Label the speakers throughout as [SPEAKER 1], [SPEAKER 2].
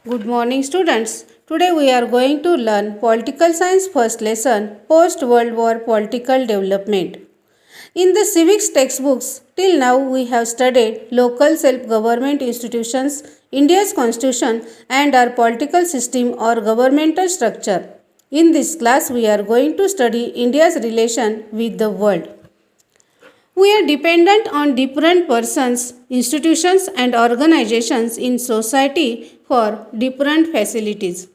[SPEAKER 1] Good morning, students. Today we are going to learn Political Science first lesson, Post-World War Political Development. In the civics textbooks, till now we have studied local self-government institutions, India's constitution and our political system or governmental structure. In this class, we are going to study India's relation with the world. We are dependent on different persons, institutions and organizations in society for different facilities.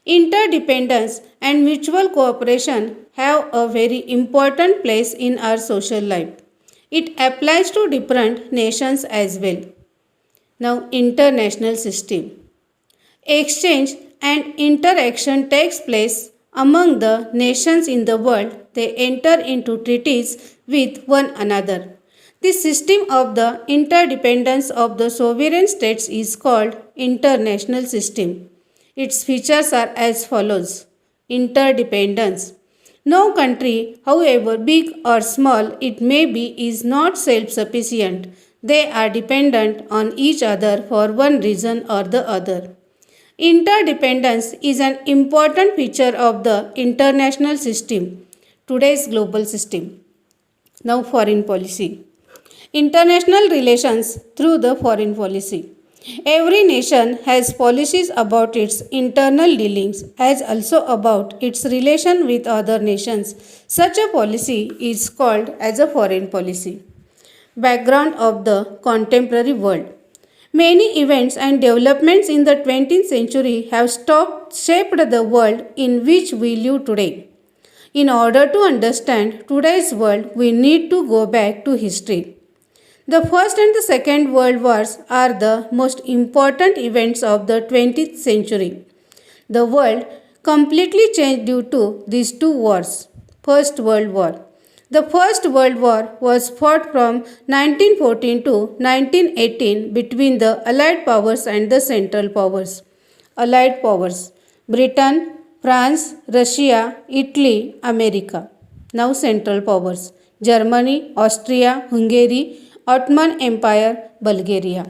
[SPEAKER 1] Interdependence and mutual cooperation have a very important place in our social life. It applies to different nations as well. Now, international system. Exchange and interaction takes place among the nations in the world. They enter into treaties with one another. This system of the interdependence of the sovereign states is called international system. Its features are as follows. Interdependence. No country, however big or small it may be, is not self-sufficient. They are dependent on each other for one reason or the other. Interdependence is an important feature of the international system, today's global system. Now, foreign policy. International relations through the foreign policy. Every nation has policies about its internal dealings as also about its relation with other nations. Such a policy is called as a foreign policy. Background of the contemporary world. Many events and developments in the 20th century have shaped the world in which we live today. In order to understand today's world, we need to go back to history. The First and the Second World Wars are the most important events of the 20th century. The world completely changed due to these two wars. First World War. The First World War was fought from 1914 to 1918 between the Allied powers and the Central powers. Allied powers: Britain, France, Russia, Italy, America. Now Central powers: Germany, Austria, Hungary, Ottoman Empire, Bulgaria.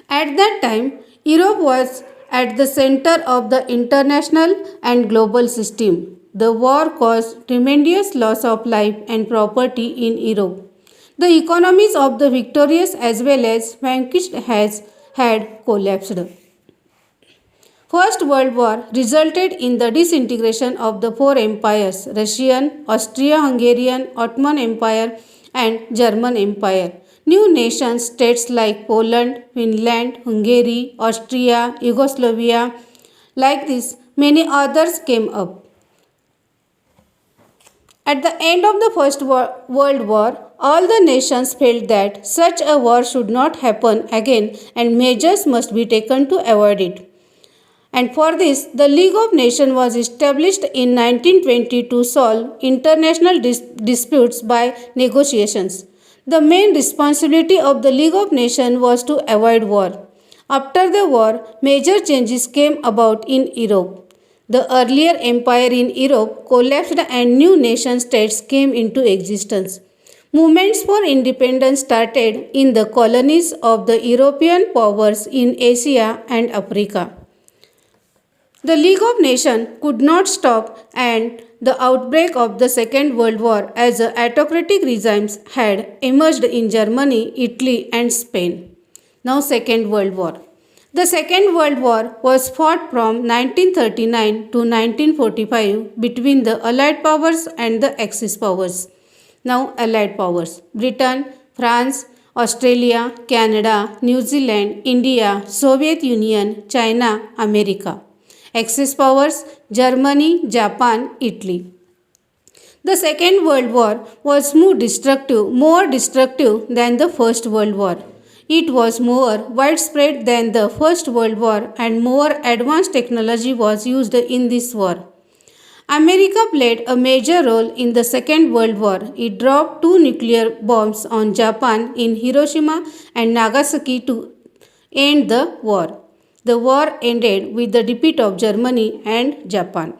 [SPEAKER 1] At that time, Europe was at the center of the international and global system. The war caused tremendous loss of life and property in Europe. The economies of the victorious as well as vanquished had collapsed. First World War resulted in the disintegration of the four empires: Russian, Austria-Hungarian, Ottoman Empire and German Empire. New nation states like Poland, Finland, Hungary, Austria, Yugoslavia, like this, many others came up. At the end of the First World War, all the nations felt that such a war should not happen again and measures must be taken to avoid it. And for this, the League of Nations was established in 1920 to solve international disputes by negotiations. The main responsibility of the League of Nations was to avoid war. After the war, major changes came about in Europe. The earlier empire in Europe collapsed and new nation states came into existence. Movements for independence started in the colonies of the European powers in Asia and Africa. The League of Nations could not stop and the outbreak of the Second World War as autocratic regimes had emerged in Germany, Italy and Spain. Now Second World War. The Second World War was fought from 1939 to 1945 between the Allied powers and the Axis powers. Now Allied powers: Britain, France, Australia, Canada, New Zealand, India, Soviet Union, China, America. Axis powers: Germany, Japan, Italy. The Second World War was more destructive than the First World War. It was more widespread than the First World War and more advanced technology was used in this war. America played a major role in the Second World War. It dropped 2 nuclear bombs on Japan in Hiroshima and Nagasaki to end the war. The war ended with the defeat of Germany and Japan.